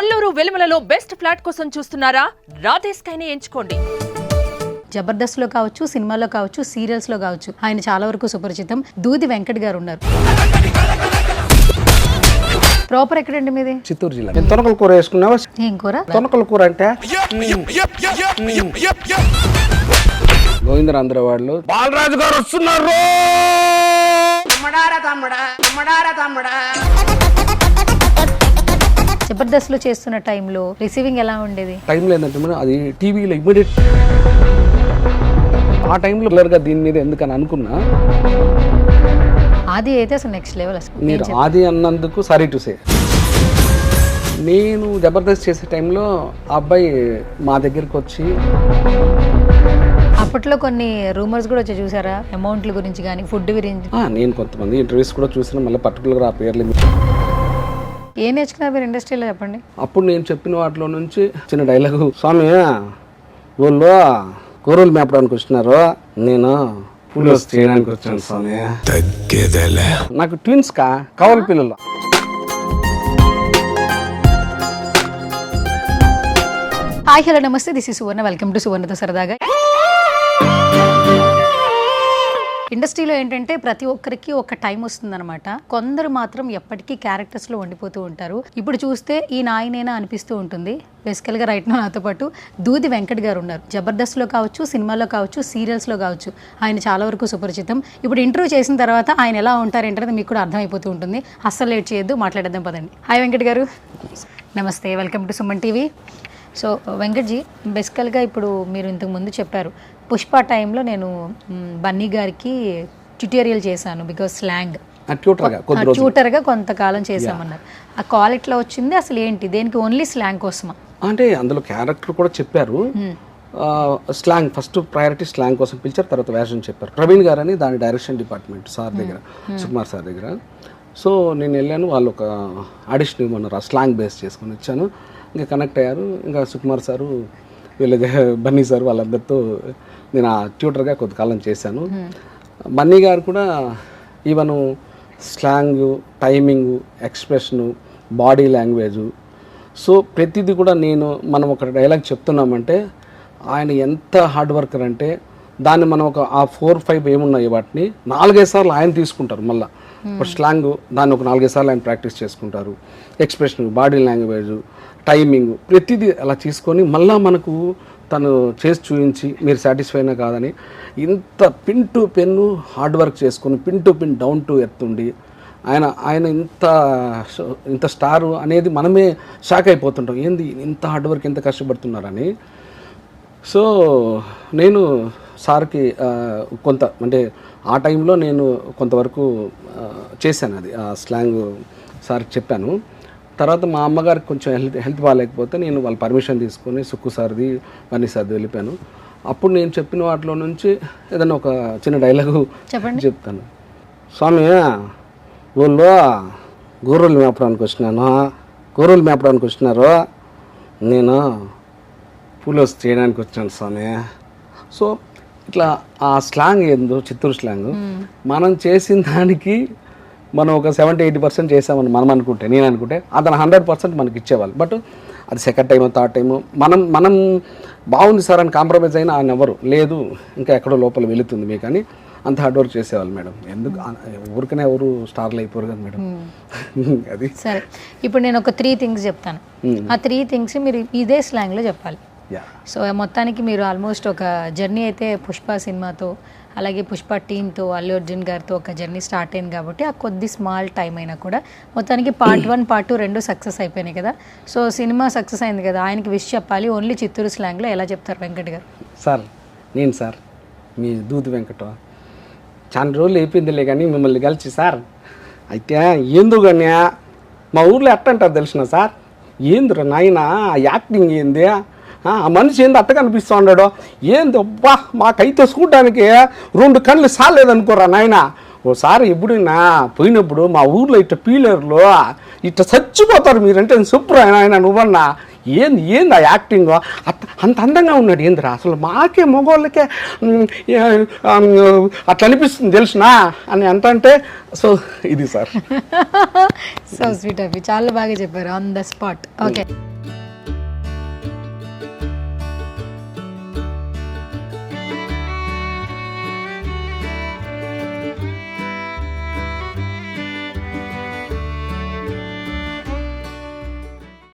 Kolluru వెలుమలలో best flat కోసం చూస్తున్నారా? రాధే స్కైని ఎంచుకోండి. జబర్దస్త్లో కావచ్చు, సినిమాలో కావచ్చు, సీరియల్స్లో కావచ్చు, ఆయన చాలా వరకు సుపరిచితం. దూది వెంకట్ గారు ఉన్నారు. ప్రాపర్ ఎక్కడండి మీది? చిత్తూరు జిల్లా. తొనకల కూర వేసుకున్నావా? ఏం కూర? తొనకల కూర అంటే గోవిందరాంధ్ర వాళ్ళు బాలరాజు గారు వస్తున్నారు. జబర్దస్త్లో చేస్తున్న టైంలో రిసీవింగ్ ఎలా ఉండేది? టైంలో ఏంటంటే మనం అది టీవీలో ఇమ్మీడియట్ ఆ టైంలో క్లియర్గా దీని మీద ఎందుకని అనుకున్నా. ఆది అయితే అసలు నెక్స్ట్ లెవెల్. అసలు మీరు ఆది అన్నందుకు సారీ టు సే. నేను జబర్దస్త్ చేసే టైంలో ఆ అబ్బాయి మా దగ్గరికి వచ్చి అప్పట్లో కొన్ని రూమర్స్ కూడా వచ్చి చూసారా, అమౌంట్ల గురించి కానీ ఫుడ్ గురించి? నేను కొంతమంది ఇంటర్వ్యూస్ కూడా చూసిన, మళ్ళీ పర్టికులర్గా ఆ పేర్లు ఏం నేర్చుకున్నారు మీరు ఇండస్ట్రీలో చెప్పండి. అప్పుడు నేను చెప్పిన వాటిలో నుంచి చిన్న డైలాగు, స్వామి వాళ్ళు కూరలు మేపడానికి వచ్చినారు, నేను పూలు చేయడానికి వచ్చాను స్వామి. నాకు ట్విన్స్ కవల పిల్లలు. హాయ్ హలో నమస్తే, this is Suvarna. Welcome to సువర్ణతో సరదాగా. ఇండస్ట్రీలో ఏంటంటే ప్రతి ఒక్కరికి ఒక టైం వస్తుందన్నమాట. కొందరు మాత్రం ఎప్పటికీ క్యారెక్టర్స్లో ఉండిపోతూ ఉంటారు. ఇప్పుడు చూస్తే ఈ నాయనేనా అనిపిస్తూ ఉంటుంది. బేసికల్గా రైట్ నాతో పాటు దూది వెంకట్ గారు ఉన్నారు. జబర్దస్త్లో కావచ్చు, సినిమాలో కావచ్చు, సీరియల్స్లో కావచ్చు, ఆయన చాలా వరకు సుపరిచితం. ఇప్పుడు ఇంటర్వ్యూ చేసిన తర్వాత ఆయన ఎలా ఉంటారు ఏంటనేది మీకు కూడా అర్థమైపోతూ ఉంటుంది. అస్సలు లేట్ చేయొద్దు, మాట్లాడేద్దాం పదండి. హాయ్ వెంకట్ గారు. నమస్తే, welcome to Suman TV. So Venkatji, బేసికల్గా ఇప్పుడు మీరు ఇంతకు ముందు చెప్పారు, పుష్ప టైంలో నేను బన్నీ గారికి ట్యూటోరియల్ చేశాను బికాజ్ స్లాంగ్ ట్యూటర్గా కొంతకాలం చేశామన్నారు. ఆ కాల్ ఎట్లా వచ్చింది, అసలు ఏంటి, దేనికి ఓన్లీ స్లాంగ్ కోసమా? అంటే అందులో క్యారెక్టర్ కూడా చెప్పారు. స్లాంగ్ ఫస్ట్ ప్రయారిటీ స్లాంగ్ కోసం పిలిచారు, తర్వాత వేషన్ చెప్పారు. ప్రవీణ్ గారు అని దాని డైరెక్షన్ డిపార్ట్మెంట్ సార్ దగ్గర, సుకుమార్ సార్ దగ్గర. సో నేను వెళ్ళాను, వాళ్ళు ఒక ఆడిషన్ ఇవ్వమన్నారు, ఆ స్లాంగ్ బేస్ చేసుకొని వచ్చాను. ఇంకా కనెక్ట్ అయ్యారు. ఇంకా సుకుమార్ సారు, వీళ్ళ బన్నీ సార్, వాళ్ళందరితో నేను ఆ ట్యూటర్గా కొంతకాలం చేశాను. బన్నీ గారు కూడా even slang, timing, expression, body language, so ప్రతిదీ కూడా మనం ఒక డైలాగ్ చెప్తున్నామంటే ఆయన ఎంత హార్డ్ వర్కర్ అంటే దాన్ని మనం ఒక ఆ 4-5 ఏమున్నాయి వాటిని 4-5 సార్లు ఆయన తీసుకుంటారు. మళ్ళీ ఇప్పుడు స్లాంగ్ దాన్ని ఒక 4-5 సార్లు ఆయన ప్రాక్టీస్ చేసుకుంటారు. ఎక్స్ప్రెషన్, బాడీ లాంగ్వేజు, టైమింగ్, ప్రతిదీ అలా తీసుకొని మళ్ళీ మనకు తను చేసి చూపించి మీరు సాటిస్ఫైనా కాదని ఇంత pin to pen hard work చేసుకొని pin to pin down to earth ఉండి ఆయన ఇంత స్టారు అనేది మనమే షాక్ అయిపోతుంటాం, ఏంది ఇంత హార్డ్ వర్క్, ఎంత కష్టపడుతున్నారని. సో నేను సార్కి కొంత అంటే ఆ టైంలో నేను కొంతవరకు చేశాను, అది ఆ స్లాంగ్ సార్కి చెప్పాను. తర్వాత మా అమ్మగారికి కొంచెం హెల్త్ బాగాలేకపోతే నేను వాళ్ళ పర్మిషన్ తీసుకొని సుక్కు సార్ది, బన్నీ సార్ది వెళ్ళిపోయాను. అప్పుడు నేను చెప్పిన వాటిలో నుంచి ఏదైనా ఒక చిన్న డైలాగు చెప్తాను. స్వామి వాళ్ళు గొర్రెలు మేపడానికి వచ్చినారు, నేను పూలు చేయడానికి వచ్చాను స్వామి. సో ఇట్లా ఆ స్లాంగ్ ఏందో చిత్తూరు స్లాంగ్, మనం చేసిన దానికి మనం ఒక 70-80% చేసామని నేను అనుకుంటే అతను 100% మనకి ఇచ్చేవాళ్ళు. బట్ అది సెకండ్ టైం, థర్డ్ టైము మనం బాగుంది సార్ అని కాంప్రమైజ్ అయినా ఆయన ఎవరు లేదు, ఇంకా ఎక్కడో లోపల వెళుతుంది మీకు అని అంత హార్డ్ వర్క్ చేసేవాళ్ళు మేడం. ఎందుకు ఊరికనే ఎవరు స్టార్లు అయిపోరు కదా మేడం. అది సరే, ఇప్పుడు నేను ఒక 3 థింగ్స్ చెప్తాను. ఆ 3 థింగ్స్ మీరు ఇదే స్లాంగ్లో చెప్పాలి. సో మొత్తానికి మీరు ఆల్మోస్ట్ ఒక జర్నీ అయితే పుష్ప సినిమాతో, అలాగే పుష్ప టీంతో, అల్లు అర్జున్ గారితో ఒక జర్నీ స్టార్ట్ అయింది కాబట్టి ఆ కొద్ది స్మాల్ టైం అయినా కూడా మొత్తానికి పార్ట్ 1, పార్ట్ 2 రెండు సక్సెస్ అయిపోయినాయి కదా. సో సినిమా సక్సెస్ అయింది కదా, ఆయనకి విష్ చెప్పాలి, ఓన్లీ చిత్తూరు స్లాంగ్లో ఎలా చెప్తారు వెంకట్ గారు? సార్ నేను సార్ మీ దూది వెంకట చాలా రోజులు అయిపోయిందిలే కానీ మిమ్మల్ని కలిసి సార్, అయితే ఏందో కానీ మా ఊర్లో ఎట్ట అంటారు తెలిసిన సార్, ఏందిరా నాయన యాక్టింగ్ ఏంది, ఆ మనిషి ఏంది అట్ట కనిపిస్తూ ఉన్నాడు, ఏంది అబ్బా మాకైతే చూడడానికి 2 కళ్ళు సాలేదనుకోరా నాయన. ఓసారి ఎప్పుడైనా పోయినప్పుడు మా ఊర్లో ఇట్ట పీలర్లో ఇట్ట చచ్చిపోతారు మీరంటే చెప్పురా ఆయన, నువ్వన్నా ఏంది ఆ యాక్టింగ్ అంత అందంగా ఉన్నాడు ఏందిరా, అసలు మాకే మగవాళ్ళకే అట్లా అనిపిస్తుంది తెలిసినా అని అంటే. సో ఇది సార్. సో స్వీట్ అవి చాలా బాగా చెప్పారు ఆన్ ద స్పాట్. ఓకే.